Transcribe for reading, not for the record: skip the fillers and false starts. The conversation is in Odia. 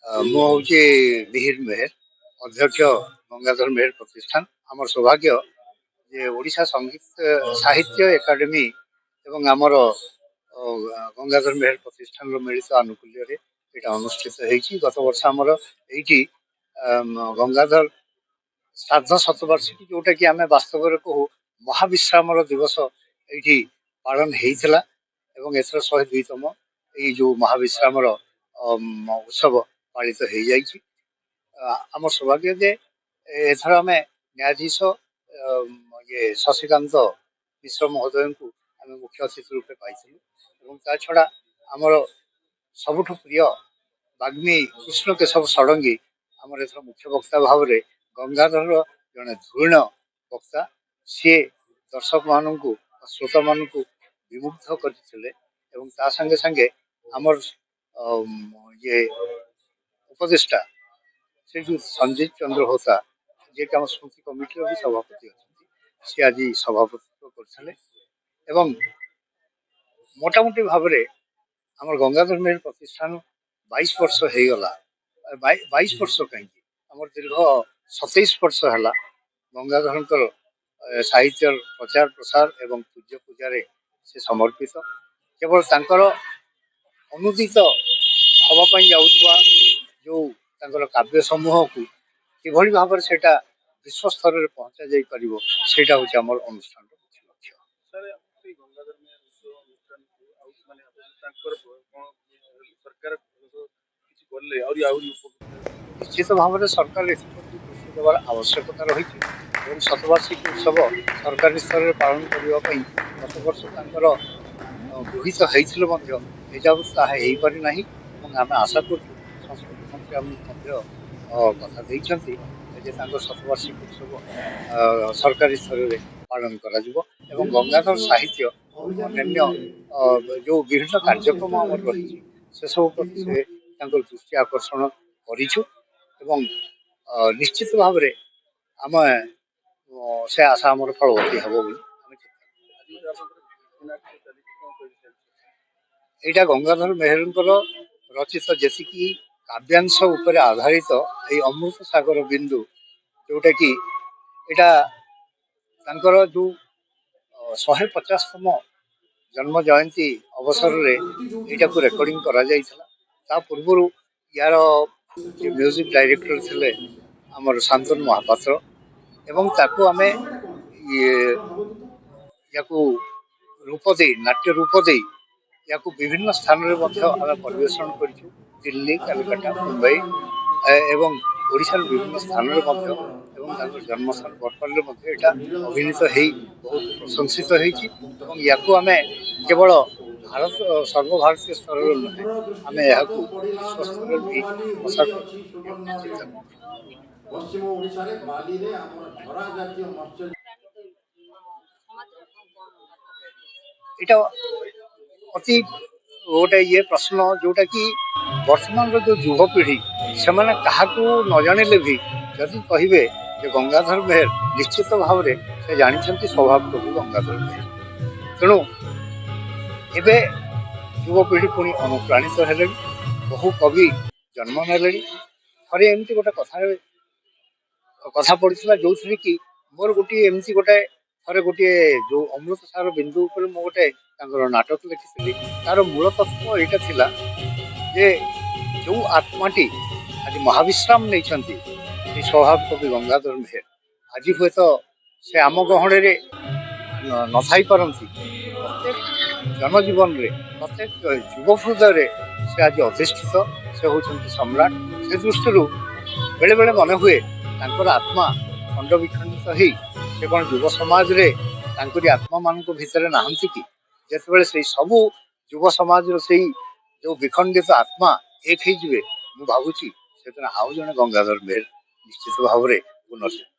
ମୁଁ ହେଉଛି ମିହିର ମେହେର, ଅଧ୍ୟକ୍ଷ ଗଙ୍ଗାଧର ମେହେର ପ୍ରତିଷ୍ଠାନ। ଆମର ସୌଭାଗ୍ୟ ଯେ ଓଡ଼ିଶା ସଙ୍ଗୀତ ସାହିତ୍ୟ ଏକାଡେମୀ ଏବଂ ଆମର ଗଙ୍ଗାଧର ମେହେର ପ୍ରତିଷ୍ଠାନର ମିଳିତ ଆନୁକୂଲ୍ୟରେ ଏଇଟା ଅନୁଷ୍ଠିତ ହେଇଛି। ଗତ ବର୍ଷ ଆମର ଏଇଠି ଗଙ୍ଗାଧର ଶ୍ରାଦ୍ଧ ଶତବାର୍ଷିକୀ, ଯୋଉଟା କି ଆମେ ବାସ୍ତବରେ କହୁ ମହାବିଶ୍ରାମର ଦିବସ, ଏଇଠି ପାଳନ ହେଇଥିଲା ଏବଂ ଏଥର 102ତମ ଏଇ ଯୋଉ ମହାବିଶ୍ରାମର ଉତ୍ସବ ପାଳିତ ହେଇଯାଇଛି। ଆମର ସୌଭାଗ୍ୟ ଯେ ଏଥର ଆମେ ନ୍ୟାୟାଧୀଶ ଶଶିକାନ୍ତ ମିଶ୍ର ମହୋଦୟଙ୍କୁ ଆମେ ମୁଖ୍ୟ ଅତିଥି ରୂପେ ପାଇଥିଲୁ ଏବଂ ତା ଛଡ଼ା ଆମର ସବୁଠୁ ପ୍ରିୟ ବାଗ୍ମୀ କୃଷ୍ଣ କେଶବ ଷଡ଼ଙ୍ଗୀ ଆମର ଏଥର ମୁଖ୍ୟ ବକ୍ତା ଭାବରେ ଗଙ୍ଗାଧରର ଜଣେ ଧୁରୀଣ ବକ୍ତା, ସିଏ ଦର୍ଶକମାନଙ୍କୁ ଶ୍ରୋତାମାନଙ୍କୁ ବିମୁଗ୍ଧ କରିଥିଲେ ଏବଂ ତା ସାଙ୍ଗେ ସାଙ୍ଗେ ଆମର ଇଏ ଉପଦେଷ୍ଟା ସେ ଯେଉଁ ସଞ୍ଜୀବ ଚନ୍ଦ୍ର ହୋତା, ଯିଏକି ଆମ ସ୍ମୃତି କମିଟିର ବି ସଭାପତି ଅଛନ୍ତି, ସେ ଆଜି ସଭାପତିତ୍ୱ କରିଥିଲେ ଏବଂ ମୋଟାମୋଟି ଭାବରେ ଆମର ଗଙ୍ଗାଧର ମେହେର ପ୍ରତିଷ୍ଠାନ 22 ବର୍ଷ ହେଇଗଲା। 22 ବର୍ଷ କାହିଁକି, ଆମର ଦୀର୍ଘ 27 ବର୍ଷ ହେଲା ଗଙ୍ଗାଧରଙ୍କର ସାହିତ୍ୟର ପ୍ରଚାର ପ୍ରସାର ଏବଂ ପୂଜ୍ୟ ପୂଜାରେ ସେ ସମର୍ପିତ। କେବଳ ତାଙ୍କର ଅନୁଦିତ ହବା ପାଇଁ ଯାଉଥିବା ଯୋଉ ତାଙ୍କର କାବ୍ୟ ସମୂହକୁ କିଭଳି ଭାବରେ ସେଇଟା ବିଶ୍ୱସ୍ତରରେ ପହଞ୍ଚା ଯାଇପାରିବ, ସେଇଟା ହଉଛି ଆମର ଅନୁଷ୍ଠାନର ମୁଖ୍ୟ ଲକ୍ଷ୍ୟ। ନିଶ୍ଚିତ ଭାବରେ ସରକାର ଏଥିପ୍ରତି ଦୃଷ୍ଟି ଦେବାର ଆବଶ୍ୟକତା ରହିଛି ଏବଂ ଶତବାର୍ଷିକୀ ଉତ୍ସବ ସରକାରୀ ସ୍ତରରେ ପାଳନ କରିବା ପାଇଁ ଗତ ବର୍ଷ ତାଙ୍କର ଗୃହୀତ ହେଇଥିଲେ ମଧ୍ୟ ଏଯାବତ୍ ତାହା ହେଇପାରି ନାହିଁ ଏବଂ ଆମେ ଆଶା କରୁଛୁ ସଂସ୍କୃତି ମନ୍ତ୍ରୀ ଆମକୁ ମଧ୍ୟ କଥା ଦେଇଛନ୍ତି ଯେ ତାଙ୍କ ଶତବାର୍ଷିକୀ ଉତ୍ସବ ସରକାରୀ ସ୍ତରରେ ପାଳନ କରାଯିବ ଏବଂ ଗଙ୍ଗାଧର ସାହିତ୍ୟ ଅନ୍ୟାନ୍ୟ ଯୋଉ ବିଭିନ୍ନ କାର୍ଯ୍ୟକ୍ରମ ଆମର ରହିଛି ସେସବୁ ପ୍ରତି ସେ ତାଙ୍କର ଦୃଷ୍ଟି ଆକର୍ଷଣ କରିଛୁ ଏବଂ ନିଶ୍ଚିତ ଭାବରେ ଆମେ ସେ ଆଶା ଆମର ଫଳବତୀ ହେବ ବୋଲି ଆମେ ଏଇଟା ଗଙ୍ଗାଧର ମେହେରଙ୍କର ରଚିତ ଯେତିକି କାବ୍ୟାଂଶ ଉପରେ ଆଧାରିତ ଏଇ ଅମୃତ ସାଗର ବିନ୍ଦୁ, ଯୋଉଟା କି ଏଇଟା ତାଙ୍କର ଯୋଉ 150ତମ ଜନ୍ମ ଜୟନ୍ତୀ ଅବସରରେ ଏଇଟାକୁ ରେକର୍ଡିଂ କରାଯାଇଥିଲା। ତା ପୂର୍ବରୁ ୟାର ଯେ ମ୍ୟୁଜିକ୍ ଡାଇରେକ୍ଟର ଥିଲେ ଆମର ଶାନ୍ତନୁ ମହାପାତ୍ର ଏବଂ ତାକୁ ଆମେ ୟାକୁ ରୂପ ଦେଇ ନାଟ୍ୟ ରୂପ ଦେଇ ୟାକୁ ବିଭିନ୍ନ ସ୍ଥାନରେ ମଧ୍ୟ ଆମେ ପରିବେଷଣ କରିଛୁ। ଦିଲ୍ଲୀ, କାଲକାଟା, ମୁମ୍ବାଇ ଏବଂ ଓଡ଼ିଶାର ବିଭିନ୍ନ ସ୍ଥାନରେ ମଧ୍ୟ ଏବଂ ତାଙ୍କର ଜନ୍ମସ୍ଥାନ ବର୍ତ୍ତମାନରେ ମଧ୍ୟ ଏଇଟା ଅଭିନୀତ ହେଇ ବହୁତ ପ୍ରଶଂସିତ ହେଇଛି ଏବଂ ୟାକୁ ଆମେ କେବଳ ଭାରତ ସର୍ବଭାରତୀୟ ସ୍ତରରେ ନୁହେଁ, ଆମେ ଏହାକୁ ବିଶ୍ୱ ସ୍ତରରେ ବି ପ୍ରସାର କରିବା ବୋଲି ଆମେ ଚିନ୍ତା କରୁଛୁ। ପଶ୍ଚିମ ଓଡ଼ିଶାରେ ବାଲିରେ ଆମର ଝରା ଜାତୀୟ ମତ୍ସ୍ୟ ଏଇଟା ଅତି ଗୋଟେ ପ୍ରଶ୍ନ ଯୋଉଟା କି ବର୍ତ୍ତମାନର ଯୋଉ ଯୁବପିଢ଼ି ସେମାନେ କାହାକୁ ନ ଜାଣିଲେ ବି ଯଦି କହିବେ ଯେ ଗଙ୍ଗାଧର ମେହେର, ନିଶ୍ଚିତ ଭାବରେ ସେ ଜାଣିଛନ୍ତି ସ୍ୱଭାବ କବି ଗଙ୍ଗାଧର ମେହେର। ତେଣୁ ଏବେ ଯୁବପିଢ଼ି ପୁଣି ଅନୁପ୍ରାଣିତ ହେଲେଣି, ବହୁ କବି ଜନ୍ମ ନେଲେଣି। ଥରେ ଏମିତି ଗୋଟେ କଥା ପଡ଼ିଥିଲା ଯୋଉଥିରେ କି ମୋର ଗୋଟିଏ ଏମିତି ଥରେ ଗୋଟିଏ ଯୋଉ ଅମୃତ ସାଗର ବିନ୍ଦୁ ଉପରେ ମୁଁ ଗୋଟେ ତାଙ୍କର ନାଟକ ଲେଖିଥିଲି। ତାର ମୂଳ ତତ୍ତ୍ୱ ଏଇଟା ଥିଲା ଯେ ଯୋଉ ଆତ୍ମାଟି ଆଜି ମହାବିଶ୍ରାମ ନେଇଛନ୍ତି ସେ ସ୍ୱଭାବ କବି ଗଙ୍ଗାଧର ମେହେର, ଆଜି ହୁଏତ ସେ ଆମ ଗହଣରେ ନଥାଇ ପାରନ୍ତି, ପ୍ରତ୍ୟେକ ଜନଜୀବନରେ ପ୍ରତ୍ୟେକ ଯୁବ ହୃଦୟରେ ସେ ଆଜି ଅଧିଷ୍ଠିତ, ସେ ହେଉଛନ୍ତି ସମ୍ରାଟ। ସେ ଦୃଷ୍ଟିରୁ ବେଳେବେଳେ ମନେ ହୁଏ ତାଙ୍କର ଆତ୍ମା ଖଣ୍ଡ ବିଖଣ୍ଡିତ ହେଇ ସେ କ'ଣ ଯୁବ ସମାଜରେ ତାଙ୍କରି ଆତ୍ମାମାନଙ୍କ ଭିତରେ ନାହାନ୍ତି କି? ଯେତେବେଳେ ସେଇ ସବୁ ଯୁବ ସମାଜର ସେଇ ଯୋଉ ବିଖଣ୍ଡିତ ଆତ୍ମା ଏକ ହେଇଯିବେ, ମୁଁ ଭାବୁଛି ସେଦିନ ଆଉ ଜଣେ ଗଙ୍ଗାଧର ମେହେର ନିଶ୍ଚିତ ଭାବରେ ପୁନର୍ଜୀବିତ